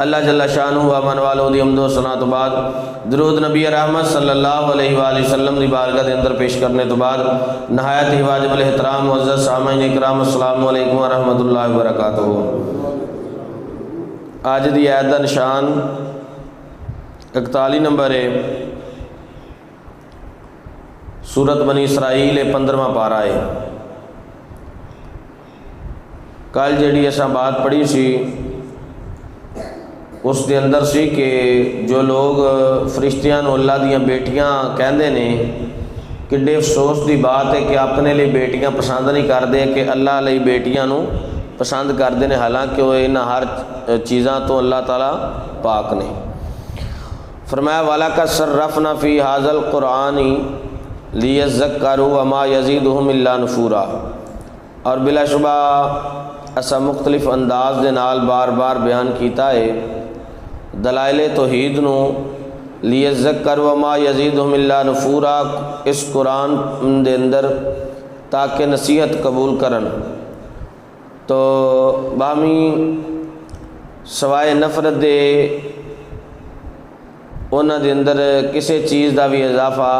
اللہ جل شانہ و من والو دی حمد و ثنا تو بعد درود نبی رحمت صلی اللہ علیہ وآلہ وسلم دی بارگاہ دے اندر پیش کرنے تو بعد نہایت ہی واجب الاحترام معزز سامعین اکرام السلام علیکم ورحمۃ اللہ وبرکاتہ۔ آج دی آیت دا نشان 41 نمبر ہے، سورت بنی اسرائیل 15واں پارہ ہے۔ کل جیڑی ایسا بات پڑھی سی اس دے اندر سی کہ جو لوگ فرشتیاں نو اللہ دیاں بیٹیاں کہندے نے کڈے افسوس دی بات ہے کہ اپنے لیے بیٹیاں پسند نہیں کردے کہ اللہ لیے بیٹیاں نو پسند کردے نے، حالانکہ وہ انہاں ہر چیزاں تو اللہ تعالیٰ پاک نے۔ فرمایا وَلَقَدْ صَرَّفْنَا فِي هَذَا الْقُرْآنِ لِيَذَّكَّرُوا وَمَا يَزِيدُهُمْ إِلَّا نُفُورًا، اور بلا شبہ ایسا مختلف انداز دے نال بار بار بیان کیتا ہے دلائل توحید نو، لِيَذَّكَّرُوا وَمَا يَزِيدُهُمْ إِلَّا نُفُورًا، اس قرآن دے اندر تاکہ نصیحت قبول کرن۔ تو باہمی سوائے نفرت دے انہاں دے اندر کسی چیز دا بھی اضافہ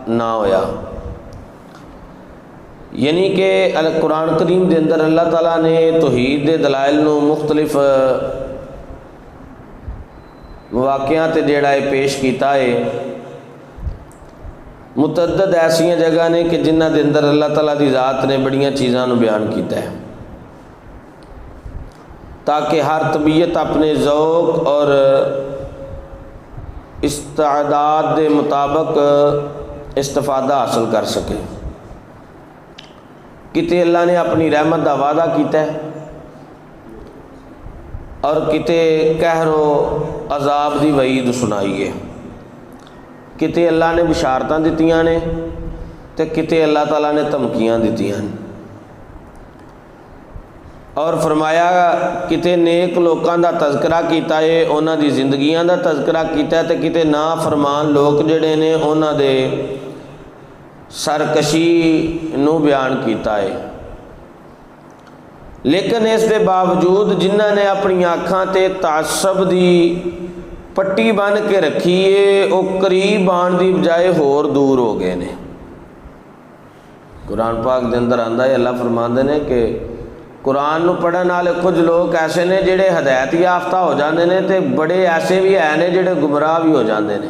نہ ہویا، یعنی کہ قرآن کریم دے اندر اللہ تعالیٰ نے توحید دے دلائل نو مختلف واقعات جیڑا ہے پیش کیتا ہے۔ متعدد ایسیاں جگہ نے کہ جنہ دے اندر اللہ تعالیٰ دی ذات نے بڑیاں چیزاں نو بیان کیتا ہے، تاکہ ہر طبیعت اپنے ذوق اور استعداد دے مطابق استفادہ حاصل کر سکے۔ کتے اللہ نے اپنی رحمت دا وعدہ کیتا ہے اور کتے قہر و عذاب دی وعید سنائی ہے، کتے اللہ نے بشارتاں دتیاں نے تے کتے اللہ تعالیٰ نے دھمکیاں دتیاں نے، اور فرمایا کتے نیک لوکاں دا تذکرہ کیتا ہے، انہاں دی زندگیاں دا تذکرہ کیتا ہے، تے کتے نافرمان لوگ جڑے نے انہاں دے سرکشی نو بیان کیتا ہے۔ لیکن اس دے باوجود جنہاں نے اپنی آنکھاں تے تعصب دی پٹی بن کے رکھی ہے وہ قریب آن دی بجائے ہور دور ہو گئے نے۔ قرآن پاک دے اندر آندا ہے، اللہ فرماندے نے کہ قرآن نو پڑھن والے کچھ لوگ ایسے نے جڑے ہدایت یافتہ ہو جاندے نے تے بڑے ایسے بھی ہیں نے جڑے گمراہ بھی ہو جاندے نے۔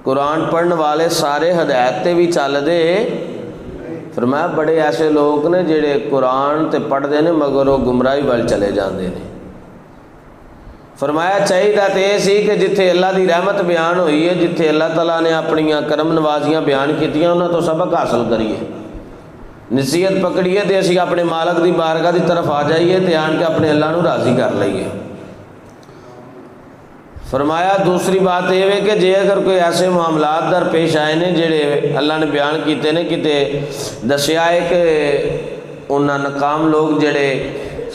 قرآن پڑھن والے سارے ہدایت تے بھی چل دے، فرمایا بڑے ایسے لوگ نے جڑے قرآن تے پڑھ دے نے مگر وہ گمراہی وال چلے جاندے نے۔ فرمایا چاہیے تے سی کہ جتھے اللہ دی رحمت بیان ہوئی ہے، جتھے اللہ تعالیٰ نے اپنی کرم نوازیاں بیان کیتیاں انہاں تو سبق حاصل کریے، نصیحت پکڑیے تے اسی اپنے مالک دی بارگاہ دی طرف آ جائیے تے آن کے اپنے اللہ نو راضی کر لئیے۔ فرمایا دوسری بات یہ ہے کہ جے اگر کوئی ایسے معاملات در پیش آئے نے جڑے اللہ نے بیان کیتے نے، کتے دسیا ہے کہ انہاں ناکام لوگ جڑے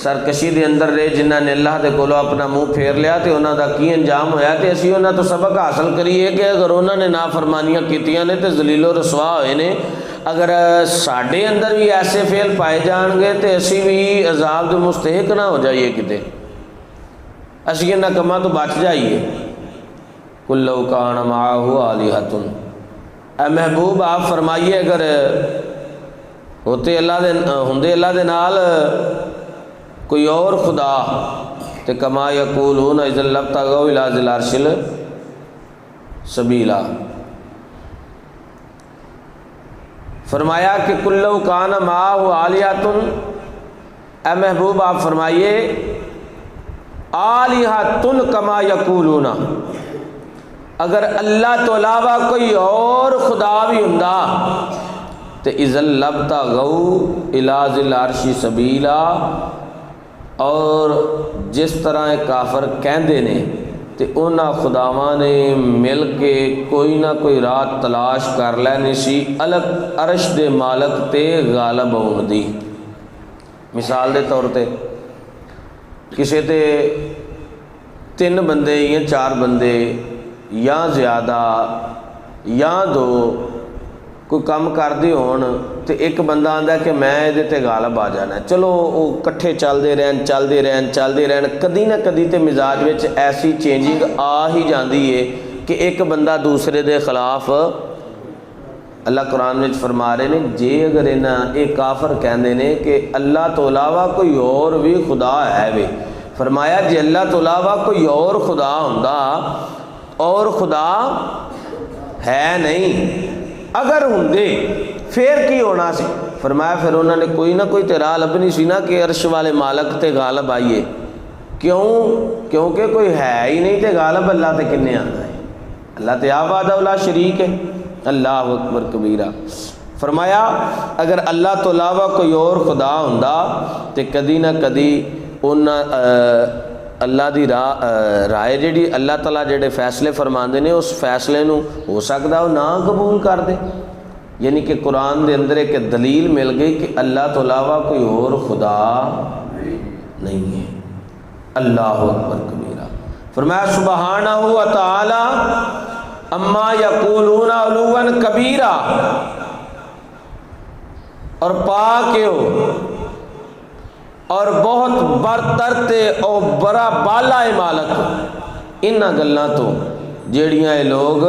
سرکشی دے اندر رہے جنہاں نے اللہ دے کولو اپنا منہ پھیر لیا تے انہاں دا کی انجام ہویا، تے اسی انہاں تو سبق حاصل کریے کہ اگر انہاں نے نافرمانیاں کیتیاں نے تے ذلیل و رسوا ہوئے نے، اگر ساڈے اندر بھی ایسے فعل پائے جان گے تے اسی بھی عذاب دے مستحق نہ ہو جائیے، کتے اسی انہاں کماں تو بچ جائیے۔ قُل لَوْ كَانَ مَعَهُ آلِهَةٌ، اے محبوب آپ فرمائیے اگر ہوندے اللہ دے نال کوئی اور خدا تے کما یقولون اذا لابتغوا الی ذی العرش سبیلا۔ فرمایا کہ قُل لَوْ كَانَ مَعَهُ آلِهَةٌ، اے محبوب آپ فرمائیے آلِهَةٌ کما یقولون، اگر اللہ تو علاوہ کوئی اور خدا بھی ہوندا تے اذا لابتغوا الی ذی العرش سبیلا، اور جس طرح کافر کہندے نے تے انہاں خداواں نے مل کے کوئی نہ کوئی راہ تلاش کر لینی سی الگ عرش دے مالک تے غالب ہون دی۔ مثال دے طور تے کسے تے 3 بندے یا 4 بندے یا زیادہ یا 2 کوئی کام کردے ہون تو ایک بندہ آندا کہ میں یہ تے غالب آ جانا ہے، چلو وہ کٹھے چلتے رہن کدی نہ کدی تے مزاج وچ ایسی چینجنگ آ ہی جاندی ہے کہ ایک بندہ دوسرے دے خلاف۔ اللہ قرآن میں فرما رہے ہیں جے اگر ایک کافر کہندے نے کہ اللہ تو علاوہ کوئی اور بھی خدا ہے وے، فرمایا جے اللہ تو علاوہ کوئی اور خدا ہوندا، اور خدا ہے نہیں، اگر ہوندے پھر کی ہونا سی؟ فرمایا پھر انہوں نے کوئی نہ کوئی تے راہ لبنی سی نا کہ عرش والے مالک تے غالب آئیے، کیونکہ کوئی ہے ہی نہیں تے غالب اللہ تے کنے آنا ہے؟ اللہ تے آپ وحدہ لا شریک ہے۔ اللہ اکبر کبیرہ۔ فرمایا اگر اللہ تو علاوہ کوئی اور خدا ہوندا تے کدی نہ کدی اللہ دی رائے جڑی اللہ تعالیٰ جڑے فیصلے فرماندے نے اس فیصلے نو ہو سکدا وہ نہ قبول کر دے، یعنی کہ قرآن دے اندر ایک دلیل مل گئی کہ اللہ تو علاوہ کوئی اور خدا نہیں ہے۔ اللہ اکبر کبیرہ۔ فرمایا سبحانہ و تعالی اما یقولون علوا کبیرہ، اور پاک ہو اور بہت برتر تے اور بڑا بالا مالک انہاں گلاں تو جیڑیاں اے لوگ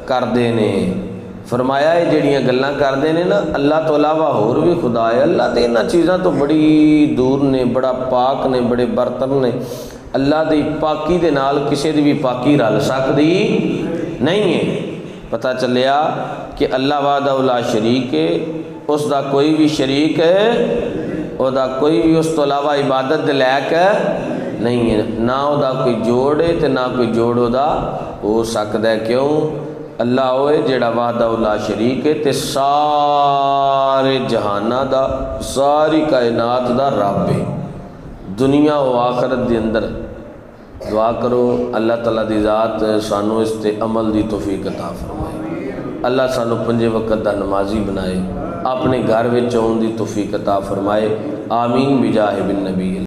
کردے نے۔ فرمایا یہ جیڑیاں گلاں کردے نے نا اللہ تو علاوہ اور بھی خدا ہے، اللہ تے انہاں چیزاں تو بڑی دور نے، بڑا پاک نے، بڑے برتر نے۔ اللہ دی پاکی دے نال کسی دی بھی پاکی رل سکدی نہیں ہے۔ پتہ چلیا کہ اللہ وحدہ لا شریک ہے، اس دا کوئی بھی شریک ہے، او دا کوئی بھی اس تو علاوہ عبادت دے لائق نہیں ہے، نہ او دا کوئی جوڑ ہے تے نہ کوئی جوڑ او دا ہو سکدا ہے۔ کیوں؟ اللہ ہوئے جڑا وحدہ لا شریک ہے تے سارے جہانہ دا، ساری کائنات دا رب ہے، دنیا و آخرت دے اندر۔ دعا کرو اللہ تعالیٰ دی ذات سانو اس تے عمل دی توفیق عطا فرمائے، اللہ سانو 5 وقت دا نمازی بنائے، اپنے گھر وچ آن دی توفیق عطا فرمائے، آمین بجاہ بالنبی۔